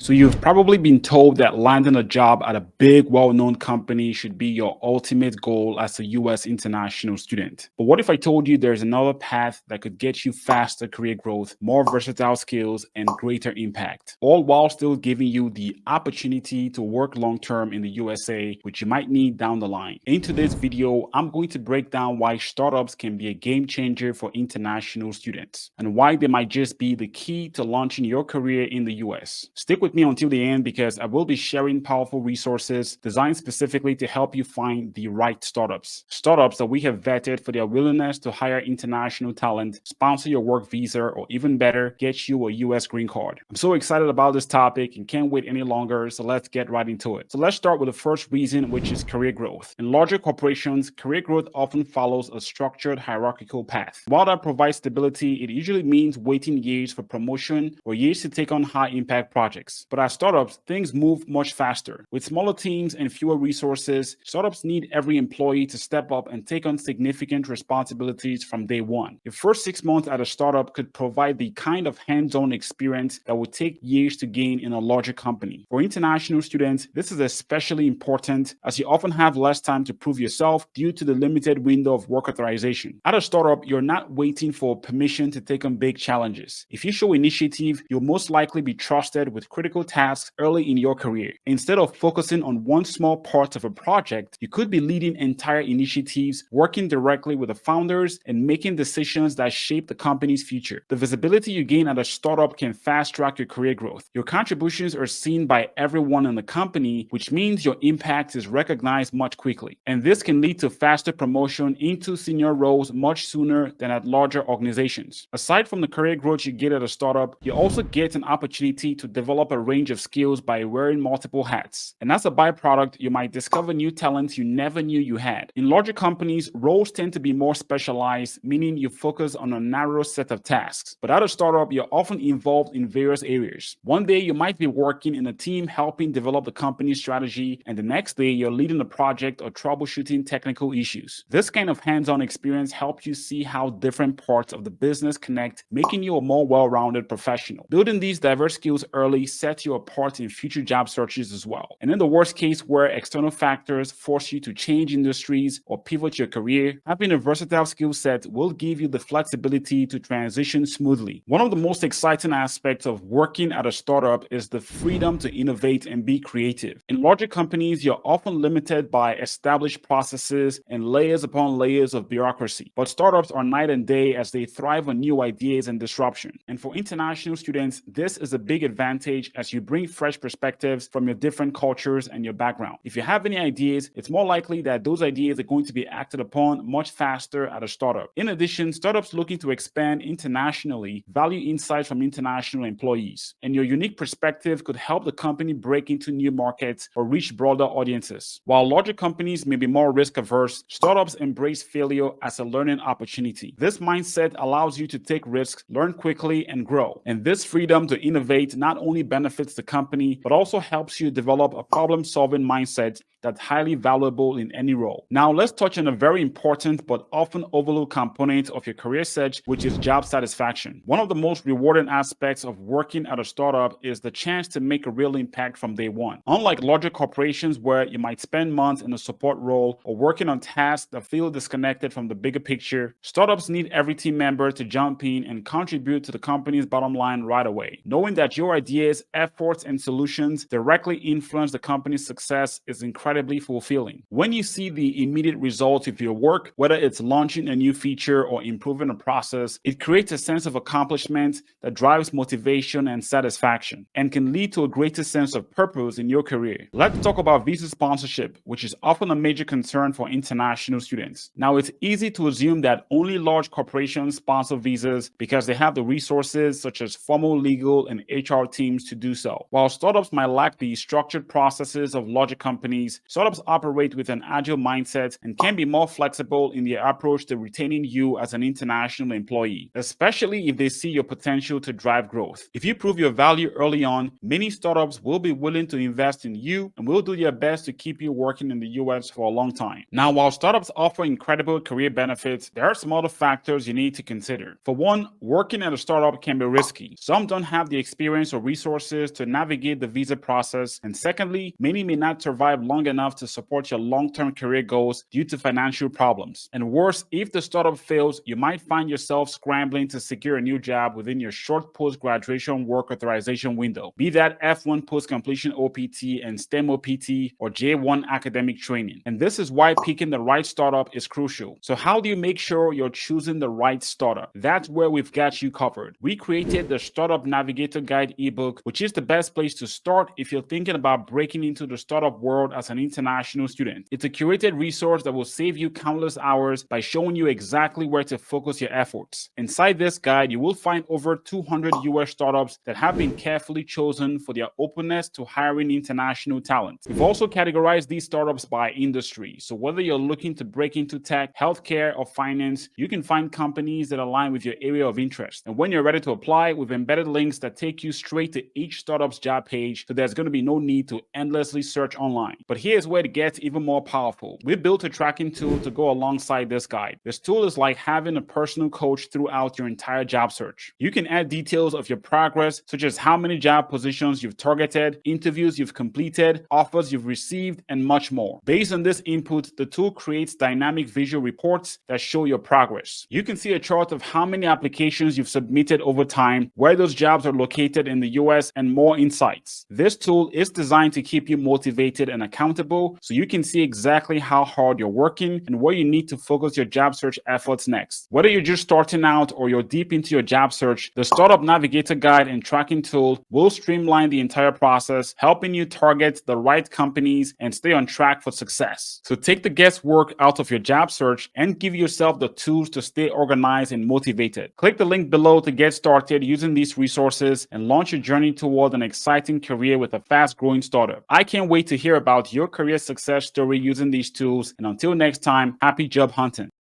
So you've probably been told that landing a job at a big, well-known company should be your ultimate goal as a US international student. But what if I told you there's another path that could get you faster career growth, more versatile skills, and greater impact, all while still giving you the opportunity to work long-term in the USA, which you might need down the line? In today's video, I'm going to break down why startups can be a game changer for international students and why they might just be the key to launching your career in the US. Stick with me until the end because I will be sharing powerful resources designed specifically to help you find the right startups. Startups that we have vetted for their willingness to hire international talent, sponsor your work visa, or even better, get you a US green card. I'm so excited about this topic and can't wait any longer, so let's get right into it. So let's start with the first reason, which is career growth. In larger corporations, career growth often follows a structured hierarchical path. While that provides stability, it usually means waiting years for promotion or years to take on high impact projects. But at startups, things move much faster. With smaller teams and fewer resources, startups need every employee to step up and take on significant responsibilities from day one. Your first 6 months at a startup could provide the kind of hands-on experience that would take years to gain in a larger company. For international students, this is especially important as you often have less time to prove yourself due to the limited window of work authorization. At a startup, you're not waiting for permission to take on big challenges. If you show initiative, you'll most likely be trusted with critical tasks early in your career. Instead of focusing on one small part of a project, you could be leading entire initiatives, working directly with the founders, and making decisions that shape the company's future. The visibility you gain at a startup can fast-track your career growth. Your contributions are seen by everyone in the company, which means your impact is recognized much quickly. And this can lead to faster promotion into senior roles much sooner than at larger organizations. Aside from the career growth you get at a startup, you also get an opportunity to develop a range of skills by wearing multiple hats. And as a byproduct, you might discover new talents you never knew you had. In larger companies, roles tend to be more specialized, meaning you focus on a narrow set of tasks. But at a startup, you're often involved in various areas. One day, you might be working in a team helping develop the company's strategy, and the next day, you're leading a project or troubleshooting technical issues. This kind of hands-on experience helps you see how different parts of the business connect, making you a more well-rounded professional. Building these diverse skills early sets you apart in future job searches as well. And in the worst case where external factors force you to change industries or pivot your career, having a versatile skill set will give you the flexibility to transition smoothly. One of the most exciting aspects of working at a startup is the freedom to innovate and be creative. In larger companies, you're often limited by established processes and layers upon layers of bureaucracy. But startups are night and day as they thrive on new ideas and disruption. And for international students, this is a big advantage as you bring fresh perspectives from your different cultures and your background. If you have any ideas, it's more likely that those ideas are going to be acted upon much faster at a startup. In addition, startups looking to expand internationally value insights from international employees, and your unique perspective could help the company break into new markets or reach broader audiences. While larger companies may be more risk-averse, startups embrace failure as a learning opportunity. This mindset allows you to take risks, learn quickly, and grow. And this freedom to innovate not only benefits the company, but also helps you develop a problem-solving mindset that's highly valuable in any role. Now, let's touch on a very important but often overlooked component of your career search, which is job satisfaction. One of the most rewarding aspects of working at a startup is the chance to make a real impact from day one. Unlike larger corporations where you might spend months in a support role or working on tasks that feel disconnected from the bigger picture, startups need every team member to jump in and contribute to the company's bottom line right away. Knowing that your ideas, efforts, and solutions directly influence the company's success is incredibly fulfilling. When you see the immediate results of your work, whether it's launching a new feature or improving a process, it creates a sense of accomplishment that drives motivation and satisfaction and can lead to a greater sense of purpose in your career. Let's talk about visa sponsorship, which is often a major concern for international students. Now, it's easy to assume that only large corporations sponsor visas because they have the resources such as formal legal and HR teams to do so. While startups might lack the structured processes of larger companies, companies, startups operate with an agile mindset and can be more flexible in their approach to retaining you as an international employee, especially if they see your potential to drive growth. If you prove your value early on, many startups will be willing to invest in you and will do their best to keep you working in the US for a long time. Now, while startups offer incredible career benefits, there are some other factors you need to consider. For one, working at a startup can be risky. Some don't have the experience or resources to navigate the visa process, and secondly, many may not survive long enough to support your long-term career goals due to financial problems. And worse, if the startup fails, you might find yourself scrambling to secure a new job within your short post-graduation work authorization window, be that F1 post-completion OPT and STEM OPT or J1 academic training. And this is why picking the right startup is crucial. So how do you make sure you're choosing the right startup? That's where we've got you covered. We created the Startup Navigator Guide ebook, which is the best place to start if you're thinking about breaking into the startup world as an international student. It's a curated resource that will save you countless hours by showing you exactly where to focus your efforts. Inside this guide, you will find over 200 US startups that have been carefully chosen for their openness to hiring international talent. We've also categorized these startups by industry. So whether you're looking to break into tech, healthcare, or finance, you can find companies that align with your area of interest. And when you're ready to apply, we've embedded links that take you straight to each startup's job page, so there's going to be no need to endlessly search online. But here's where it gets even more powerful. We built a tracking tool to go alongside this guide. This tool is like having a personal coach throughout your entire job search. You can add details of your progress, such as how many job positions you've targeted, interviews you've completed, offers you've received, and much more. Based on this input, the tool creates dynamic visual reports that show your progress. You can see a chart of how many applications you've submitted over time, where those jobs are located in the US, and more insights. This tool is designed to keep you motivated and accountable, so you can see exactly how hard you're working and where you need to focus your job search efforts next. Whether you're just starting out or you're deep into your job search, the Startup Navigator Guide and tracking tool will streamline the entire process, helping you target the right companies and stay on track for success. So take the guesswork out of your job search and give yourself the tools to stay organized and motivated. Click the link below to get started using these resources and launch your journey toward an exciting career with a fast-growing startup. I can't wait to hear about your career success story using these tools, and until next time, happy job hunting.